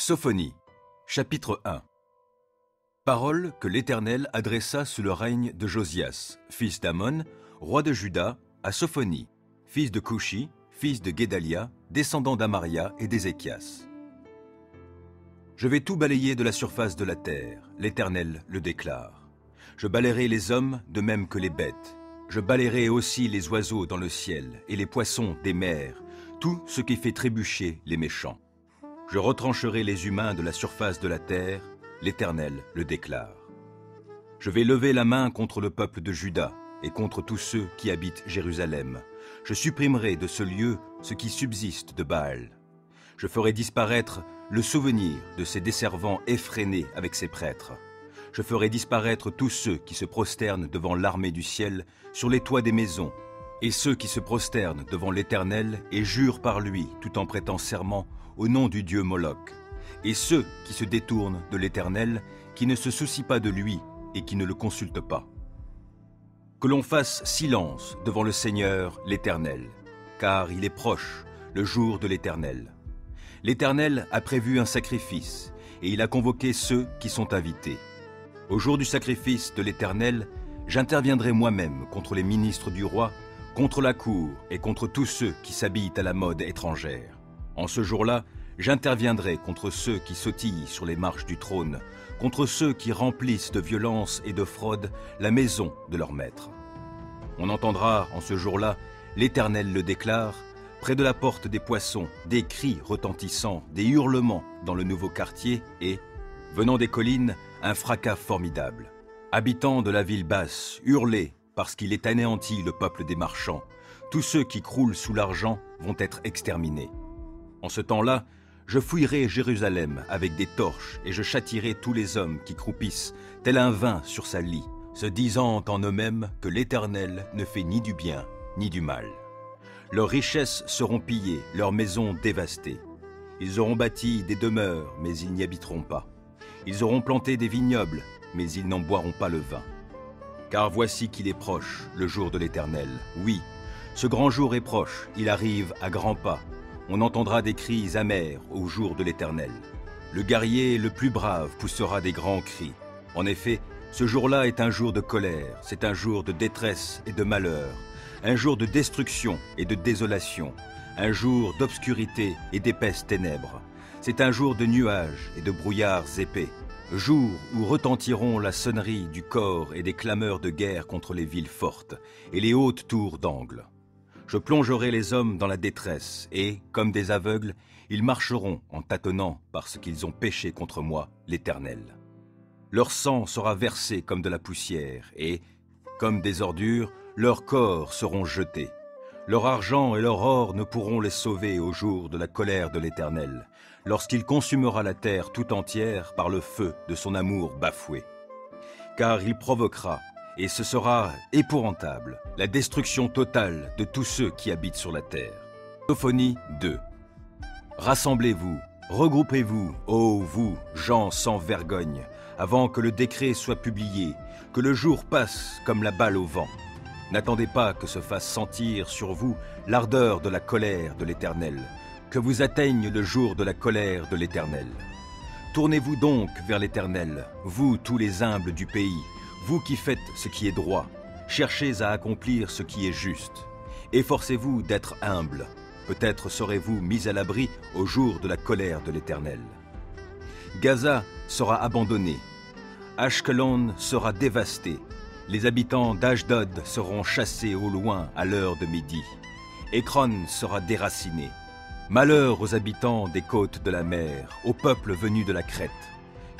Sophonie, chapitre 1. Parole que l'Éternel adressa sous le règne de Josias, fils d'Amon, roi de Juda, à Sophonie, fils de Coushi, fils de Guédalia, descendant d'Amaria et d'Ézéchias. Je vais tout balayer de la surface de la terre, l'Éternel le déclare. Je balayerai les hommes de même que les bêtes. Je balayerai aussi les oiseaux dans le ciel et les poissons des mers, tout ce qui fait trébucher les méchants. Je retrancherai les humains de la surface de la terre, l'Éternel le déclare. Je vais lever la main contre le peuple de Juda et contre tous ceux qui habitent Jérusalem. Je supprimerai de ce lieu ce qui subsiste de Baal. Je ferai disparaître le souvenir de ses desservants effrénés avec ses prêtres. Je ferai disparaître tous ceux qui se prosternent devant l'armée du ciel sur les toits des maisons, et ceux qui se prosternent devant l'Éternel et jurent par lui tout en prêtant serment au nom du dieu Moloch, et ceux qui se détournent de l'Éternel, qui ne se soucient pas de lui et qui ne le consultent pas. Que l'on fasse silence devant le Seigneur l'Éternel, car il est proche, le jour de l'Éternel. L'Éternel a prévu un sacrifice, et il a convoqué ceux qui sont invités. Au jour du sacrifice de l'Éternel, j'interviendrai moi-même contre les ministres du roi, contre la cour et contre tous ceux qui s'habillent à la mode étrangère. En ce jour-là, j'interviendrai contre ceux qui sautillent sur les marches du trône, contre ceux qui remplissent de violence et de fraude la maison de leur maître. On entendra en ce jour-là, l'Éternel le déclare, près de la porte des poissons, des cris retentissants, des hurlements dans le nouveau quartier et, venant des collines, un fracas formidable. Habitants de la ville basse, hurlez, parce qu'il est anéanti le peuple des marchands. Tous ceux qui croulent sous l'argent vont être exterminés. En ce temps-là, je fouillerai Jérusalem avec des torches et je châtierai tous les hommes qui croupissent, tel un vin sur sa lie, se disant en eux-mêmes que l'Éternel ne fait ni du bien ni du mal. Leurs richesses seront pillées, leurs maisons dévastées. Ils auront bâti des demeures, mais ils n'y habiteront pas. Ils auront planté des vignobles, mais ils n'en boiront pas le vin. Car voici qu'il est proche, le jour de l'Éternel. Oui, ce grand jour est proche, il arrive à grands pas. On entendra des cris amers au jour de l'Éternel. Le guerrier le plus brave poussera des grands cris. En effet, ce jour-là est un jour de colère, c'est un jour de détresse et de malheur, un jour de destruction et de désolation, un jour d'obscurité et d'épaisses ténèbres. C'est un jour de nuages et de brouillards épais, jour où retentiront la sonnerie du cor et des clameurs de guerre contre les villes fortes et les hautes tours d'angle. Je plongerai les hommes dans la détresse et, comme des aveugles, ils marcheront en tâtonnant parce qu'ils ont péché contre moi, l'Éternel. Leur sang sera versé comme de la poussière et, comme des ordures, leurs corps seront jetés. Leur argent et leur or ne pourront les sauver au jour de la colère de l'Éternel, lorsqu'il consumera la terre tout entière par le feu de son amour bafoué. Car il provoquera, et ce sera épouvantable, la destruction totale de tous ceux qui habitent sur la terre. Sophonie 2. Rassemblez-vous, regroupez-vous, ô vous, gens sans vergogne, avant que le décret soit publié, que le jour passe comme la balle au vent. N'attendez pas que se fasse sentir sur vous l'ardeur de la colère de l'Éternel, que vous atteigne le jour de la colère de l'Éternel. Tournez-vous donc vers l'Éternel, vous tous les humbles du pays, vous qui faites ce qui est droit, cherchez à accomplir ce qui est juste. Efforcez-vous d'être humble, peut-être serez-vous mis à l'abri au jour de la colère de l'Éternel. Gaza sera abandonné, Ashkelon sera dévasté, les habitants d'Ashdod seront chassés au loin à l'heure de midi. Écron sera déraciné. Malheur aux habitants des côtes de la mer, au peuple venu de la Crète,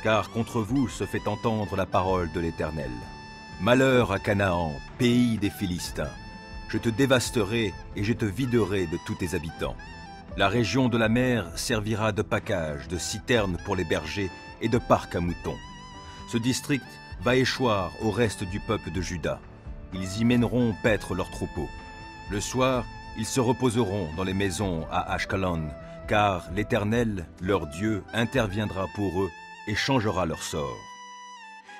car contre vous se fait entendre la parole de l'Éternel. Malheur à Canaan, pays des Philistins. Je te dévasterai et je te viderai de tous tes habitants. La région de la mer servira de pacage, de citerne pour les bergers et de parc à moutons. Ce district va échoir au reste du peuple de Juda. Ils y mèneront paître leurs troupeaux. Le soir, ils se reposeront dans les maisons à Ashkelon, car l'Éternel, leur Dieu, interviendra pour eux et changera leur sort.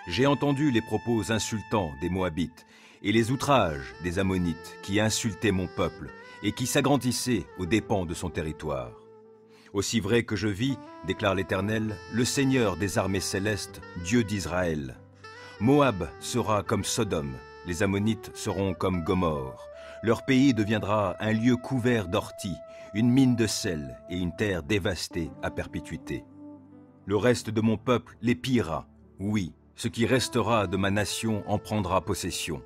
J'ai entendu les propos insultants des Moabites et les outrages des Ammonites qui insultaient mon peuple et qui s'agrandissaient aux dépens de son territoire. Aussi vrai que je vis, déclare l'Éternel, le Seigneur des armées célestes, Dieu d'Israël. Moab sera comme Sodome, les Ammonites seront comme Gomorrhe. Leur pays deviendra un lieu couvert d'orties, une mine de sel et une terre dévastée à perpétuité. Le reste de mon peuple les pillera, oui, ce qui restera de ma nation en prendra possession.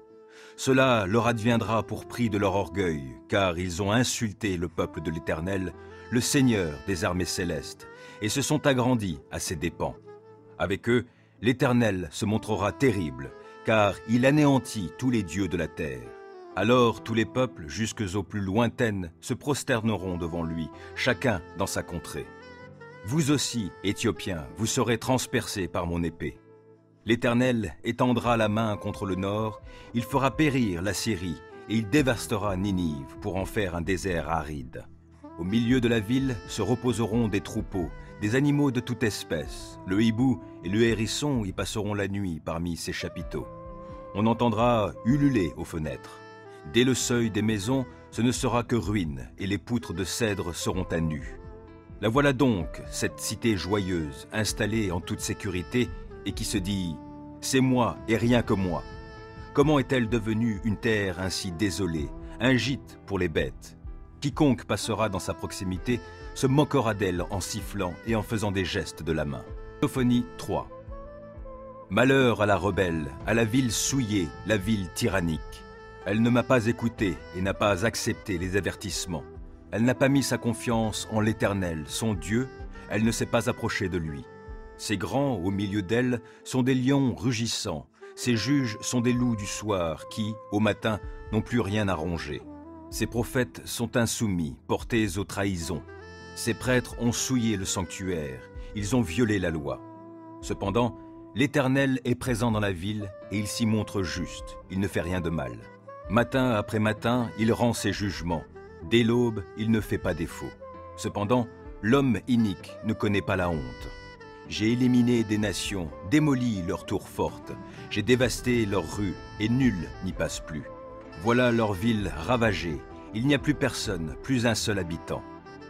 Cela leur adviendra pour prix de leur orgueil, car ils ont insulté le peuple de l'Éternel, le Seigneur des armées célestes, et se sont agrandis à ses dépens. Avec eux, l'Éternel se montrera terrible, car il anéantit tous les dieux de la terre. Alors tous les peuples, jusques aux plus lointaines, se prosterneront devant lui, chacun dans sa contrée. Vous aussi, Éthiopiens, vous serez transpercés par mon épée. L'Éternel étendra la main contre le nord, il fera périr la Syrie, et il dévastera Ninive pour en faire un désert aride. Au milieu de la ville se reposeront des troupeaux, des animaux de toute espèce. Le hibou et le hérisson y passeront la nuit parmi ses chapiteaux. On entendra ululer aux fenêtres. Dès le seuil des maisons, ce ne sera que ruine, et les poutres de cèdre seront à nu. La voilà donc, cette cité joyeuse, installée en toute sécurité, et qui se dit « C'est moi et rien que moi ». Comment est-elle devenue une terre ainsi désolée, un gîte pour les bêtes? Quiconque passera dans sa proximité se moquera d'elle en sifflant et en faisant des gestes de la main. Sophonie 3. Malheur à la rebelle, à la ville souillée, la ville tyrannique. Elle ne m'a pas écouté et n'a pas accepté les avertissements. Elle n'a pas mis sa confiance en l'Éternel, son Dieu, elle ne s'est pas approchée de lui. Ses grands, au milieu d'elle, sont des lions rugissants. Ses juges sont des loups du soir qui, au matin, n'ont plus rien à ronger. Ses prophètes sont insoumis, portés aux trahisons. Ses prêtres ont souillé le sanctuaire, ils ont violé la loi. Cependant, l'Éternel est présent dans la ville et il s'y montre juste, il ne fait rien de mal. Matin après matin, il rend ses jugements. Dès l'aube, il ne fait pas défaut. Cependant, l'homme inique ne connaît pas la honte. J'ai éliminé des nations, démoli leurs tours fortes. J'ai dévasté leurs rues et nul n'y passe plus. Voilà leur ville ravagée. Il n'y a plus personne, plus un seul habitant.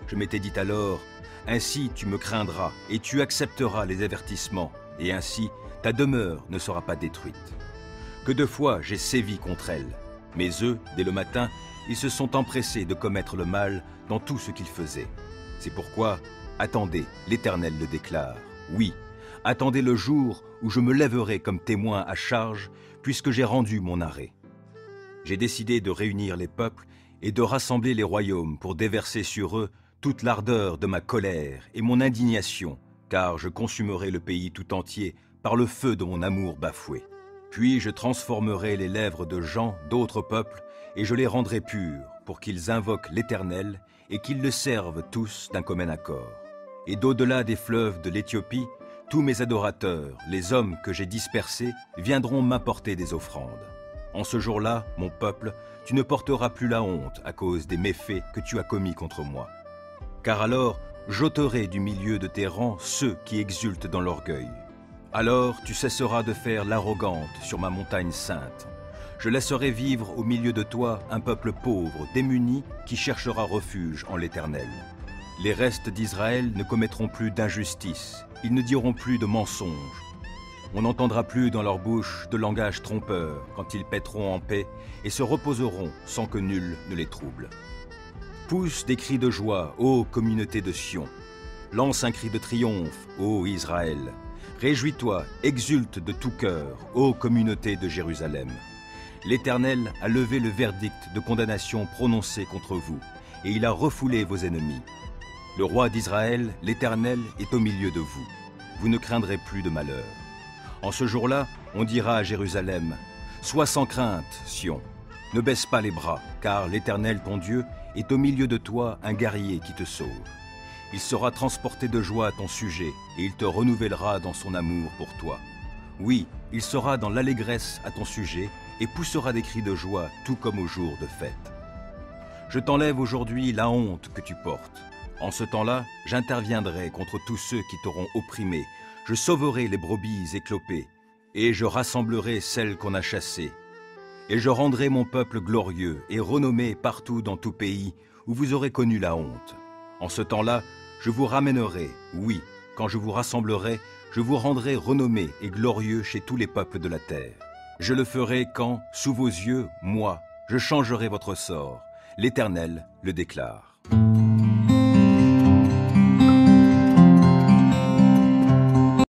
Je m'étais dit alors, ainsi tu me craindras et tu accepteras les avertissements, et ainsi ta demeure ne sera pas détruite. Que de fois j'ai sévi contre elle. Mais eux, dès le matin, ils se sont empressés de commettre le mal dans tout ce qu'ils faisaient. C'est pourquoi, attendez, l'Éternel le déclare. Oui, attendez le jour où je me lèverai comme témoin à charge, puisque j'ai rendu mon arrêt. J'ai décidé de réunir les peuples et de rassembler les royaumes pour déverser sur eux toute l'ardeur de ma colère et mon indignation, car je consumerai le pays tout entier par le feu de mon amour bafoué. Puis je transformerai les lèvres de gens d'autres peuples et je les rendrai purs pour qu'ils invoquent l'Éternel et qu'ils le servent tous d'un commun accord. Et d'au-delà des fleuves de l'Éthiopie, tous mes adorateurs, les hommes que j'ai dispersés, viendront m'apporter des offrandes. En ce jour-là, mon peuple, tu ne porteras plus la honte à cause des méfaits que tu as commis contre moi. Car alors, j'ôterai du milieu de tes rangs ceux qui exultent dans l'orgueil. Alors tu cesseras de faire l'arrogante sur ma montagne sainte. Je laisserai vivre au milieu de toi un peuple pauvre, démuni, qui cherchera refuge en l'Éternel. Les restes d'Israël ne commettront plus d'injustice, ils ne diront plus de mensonges. On n'entendra plus dans leur bouche de langage trompeur quand ils paîtront en paix et se reposeront sans que nul ne les trouble. Pousse des cris de joie, ô communauté de Sion. Lance un cri de triomphe, ô Israël. Réjouis-toi, exulte de tout cœur, ô communauté de Jérusalem. L'Éternel a levé le verdict de condamnation prononcé contre vous, et il a refoulé vos ennemis. Le roi d'Israël, l'Éternel, est au milieu de vous. Vous ne craindrez plus de malheur. En ce jour-là, on dira à Jérusalem, « Sois sans crainte, Sion. Ne baisse pas les bras, car l'Éternel, ton Dieu, est au milieu de toi un guerrier qui te sauve. Il sera transporté de joie à ton sujet, et il te renouvellera dans son amour pour toi. Oui, il sera dans l'allégresse à ton sujet, et poussera des cris de joie, tout comme au jour de fête. Je t'enlève aujourd'hui la honte que tu portes. En ce temps-là, j'interviendrai contre tous ceux qui t'auront opprimé. Je sauverai les brebis éclopées, et je rassemblerai celles qu'on a chassées. Et je rendrai mon peuple glorieux et renommé partout dans tout pays où vous aurez connu la honte. En ce temps-là, je vous ramènerai, oui, quand je vous rassemblerai, je vous rendrai renommé et glorieux chez tous les peuples de la terre. Je le ferai quand, sous vos yeux, moi, je changerai votre sort. L'Éternel le déclare.